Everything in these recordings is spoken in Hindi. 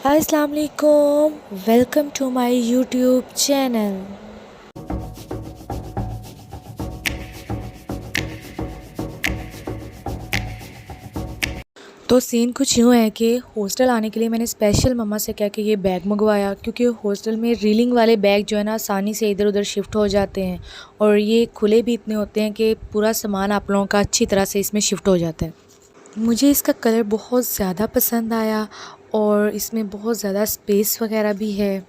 अस्सलाम वालेकुम, welcome to my YouTube channel. तो सीन कुछ यूँ है कि हॉस्टल आने के लिए मैंने स्पेशल मम्मा से कह के ये बैग मंगवाया, क्योंकि हॉस्टल में रीलिंग वाले बैग जो है ना आसानी से इधर उधर शिफ्ट हो जाते हैं और ये खुले भी इतने होते हैं कि पूरा सामान आप लोगों का अच्छी तरह से इसमें शिफ्ट हो जाता है। मुझे इसका कलर बहुत ज़्यादा पसंद आया और इसमें बहुत ज़्यादा स्पेस वगैरह भी है।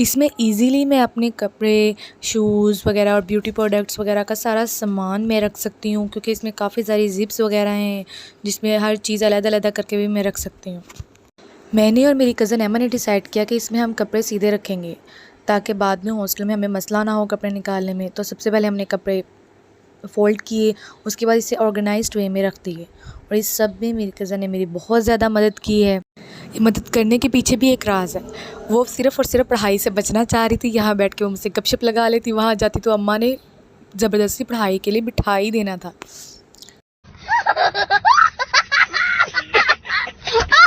इसमें इजीली मैं अपने कपड़े, शूज़ वगैरह और ब्यूटी प्रोडक्ट्स वगैरह का सारा सामान मैं रख सकती हूँ, क्योंकि इसमें काफ़ी सारी ज़िप्स वगैरह हैं जिसमें हर चीज़ अलग-अलग करके भी मैं रख सकती हूँ। मैंने और मेरी कज़न एमा ने डिसाइड किया कि इसमें हम कपड़े सीधे रखेंगे, ताकि बाद में हॉस्टल में हमें मसला ना हो कपड़े निकालने में। तो सबसे पहले हमने कपड़े फ़ोल्ड किए, उसके बाद इसे ऑर्गेनाइज़्ड वे में रख दिए और इस सब में मेरी कज़न ने मेरी बहुत ज़्यादा मदद की है। ये मदद करने के पीछे भी एक राज़ है। वो सिर्फ़ और सिर्फ़ पढ़ाई से बचना चाह रही थी। यहाँ बैठ के वो मुझसे गपशप लगा लेती, वहाँ जाती तो अम्मा ने ज़बरदस्ती पढ़ाई के लिए बिठा ही देना था।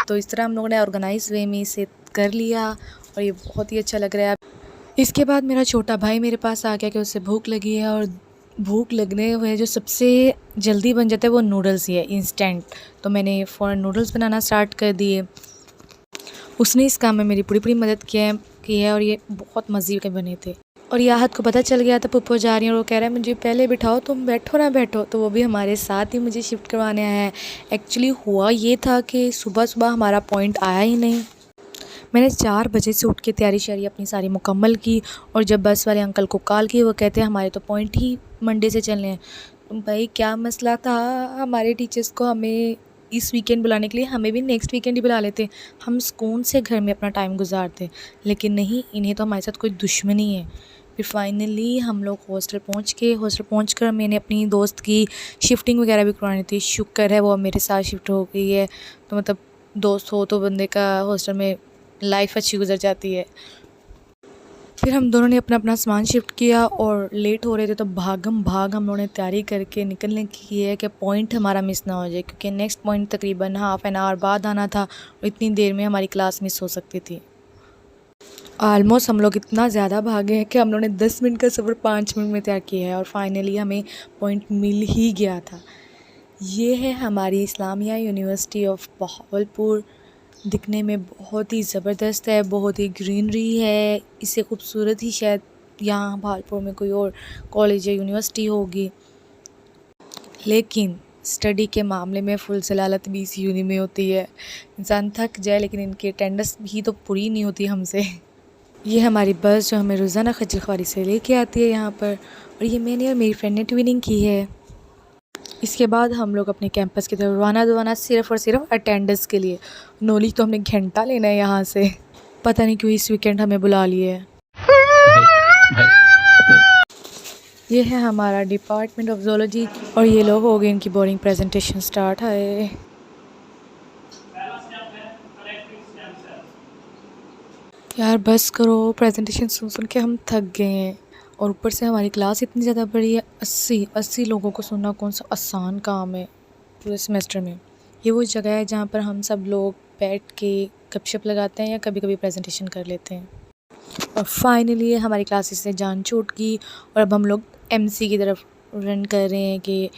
तो इस तरह हम लोगों ने ऑर्गेनाइज़ वे में इसे कर लिया और ये बहुत ही अच्छा लग रहा है। इसके बाद मेरा छोटा भाई मेरे पास आ गया कि उसे भूख लगी है और भूख लगने हुए जो सबसे जल्दी बन जाता है वो नूडल्स ही है, इंस्टेंट। तो मैंने फ़ौरन नूडल्स बनाना स्टार्ट कर दिए। उसने इस काम में मेरी पूरी मदद की है और ये बहुत मज़े के बने थे। और याहत को पता चल गया था पुप्पो जा रही है और वो कह रहा है मुझे पहले बिठाओ, तुम बैठो ना बैठो। तो वो भी हमारे साथ ही मुझे शिफ्ट करवाने आया है। एक्चुअली हुआ ये था कि सुबह हमारा पॉइंट आया ही नहीं। मैंने 4 बजे से उठ के तैयारी शैयारी अपनी सारी मुकम्मल की और जब बस वाले अंकल को कॉल की, वो कहते हैं हमारे तो पॉइंट ही मंडे से चलने हैं। तो भाई क्या मसला था, हमारे टीचर्स को हमें इस वीकेंड बुलाने के लिए हमें भी नेक्स्ट वीकेंड ही बुला लेते, हम सुकून से घर में अपना टाइम गुजारते। लेकिन नहीं, इन्हें तो हमारे साथ कोई दुश्मनी है। फिर फाइनली हम लोग हॉस्टल पहुँच कर मैंने अपनी दोस्त की शिफ्टिंग वगैरह भी करवानी थी। शुक्र है वो अब मेरे साथ शिफ्ट हो गई है। तो मतलब दोस्त हो तो बंदे का हॉस्टल में लाइफ अच्छी गुजर जाती है। फिर हम दोनों ने अपना अपना सामान शिफ्ट किया और लेट हो रहे थे तो भागम भाग हम लोगों ने तैयारी करके निकलने की है कि पॉइंट हमारा मिस ना हो जाए, क्योंकि नेक्स्ट पॉइंट तकरीबन हाफ़ एन आवर बाद आना था और इतनी देर में हमारी क्लास मिस हो सकती थी। ऑलमोस्ट हम लोग इतना ज़्यादा भागे हैं कि हम लोगों ने 10 मिनट का सफ़र 5 मिनट में तय किया है और फाइनली हमें पॉइंट मिल ही गया था। ये है हमारी इस्लामिया यूनिवर्सिटी ऑफ बहावलपुर। दिखने में बहुत ही ज़बरदस्त है, बहुत ही ग्रीनरी है। इससे खूबसूरत ही शायद यहाँ भागलपुर में कोई और कॉलेज या यूनिवर्सिटी होगी। लेकिन स्टडी के मामले में फुल जलालत भी इस यूनि में होती है। इंसान थक जाए लेकिन इनकी अटेंडेंस भी तो पूरी नहीं होती हमसे। ये हमारी बस जो हमें रोज़ाना खज्जल ख्वारी से लेके आती है यहाँ पर, और ये मैंने और मेरी फ्रेंड ने ट्विनिंग की है। इसके बाद हम लोग अपने कैंपस की तरफ रवाना सिर्फ़ और सिर्फ अटेंडेंस के लिए। नॉलेज तो हमने घंटा लेना है यहाँ से। पता नहीं क्यों इस वीकेंड हमें बुला लिए है। ये है हमारा डिपार्टमेंट ऑफ ज़ूलॉजी और ये लोग हो गए इनकी बोर्डिंग प्रेजेंटेशन स्टार्ट है। यार बस करो, प्रेजेंटेशन सुन के हम थक गए हैं और ऊपर से हमारी क्लास इतनी ज़्यादा बड़ी है। 80 लोगों को सुनना कौन सा आसान काम है पूरे सेमेस्टर में। ये वो जगह है जहाँ पर हम सब लोग बैठ के गपशप लगाते हैं या कभी कभी प्रेजेंटेशन कर लेते हैं। और फाइनली हमारी क्लासेस से जान छूट गई और अब हम लोग एमसी की तरफ रन कर रहे हैं कि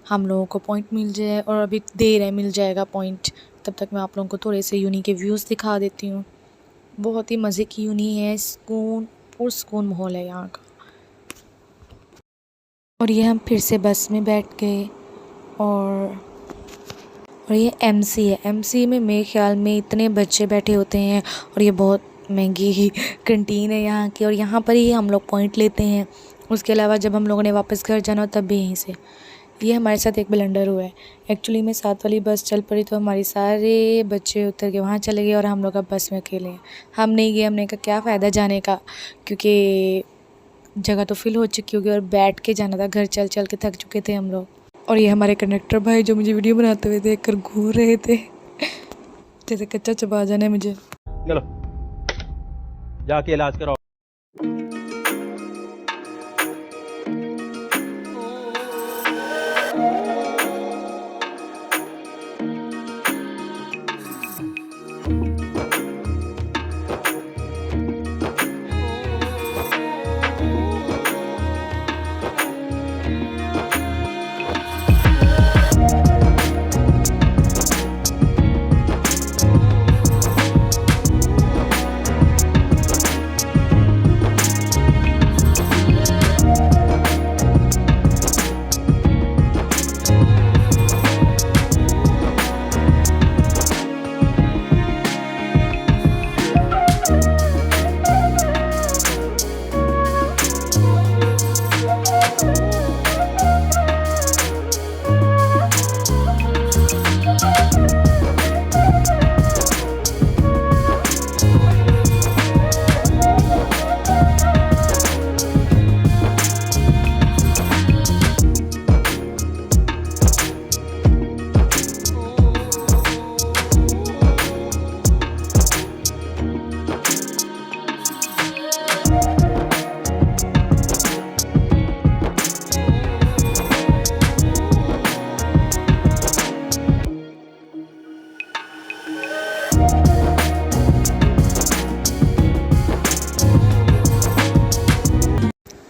हम लोगों को पॉइंट मिल जाए, और अभी देर है, मिल जाएगा पॉइंट। तब तक मैं आप लोगों को थोड़े से यूनी के व्यूज़ दिखा देती हूँ। बहुत ही मज़े की यूनी है, सुकून माहौल है यहाँ का। और ये हम फिर से बस में बैठ गए और ये एमसी है। एमसी में मेरे ख्याल में इतने बच्चे बैठे होते हैं और ये बहुत महंगी ही कैंटीन है यहाँ की, और यहाँ पर ही हम लोग पॉइंट लेते हैं। उसके अलावा जब हम लोगों ने वापस घर जाना हो तब भी यहीं से। ये हमारे साथ एक ब्लंडर हुआ है। एक्चुअली में 7 वाली बस चल पड़ी तो हमारे सारे बच्चे उतर के वहाँ चले गए और हम लोग अब बस में अकेले हैं। हम नहीं गए, हमने कहा क्या फ़ायदा जाने का, क्योंकि जगह तो फिल हो चुकी होगी और बैठ के जाना था, घर चल चल के थक चुके थे हम लोग। और ये हमारे कंडक्टर भाई जो मुझे वीडियो बनाते हुए देख कर घूर रहे थे जैसे कच्चा चबा जाने मुझे। चलो जाके इलाज कराओ।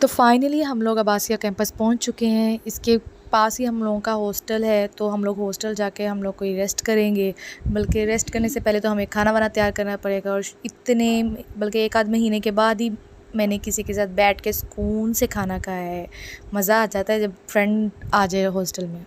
तो फाइनली हम लोग अब्बासिया कैंपस पहुंच चुके हैं। इसके पास ही हम लोगों का हॉस्टल है, तो हम लोग हॉस्टल जाके हम लोग कोई रेस्ट करेंगे। बल्कि रेस्ट करने से पहले तो हमें खाना वाना तैयार करना पड़ेगा, और बल्कि 1 आध महीने के बाद ही मैंने किसी के साथ बैठ के सुकून से खाना खाया है। मज़ा आ जाता है जब फ्रेंड आ जाए हॉस्टल में।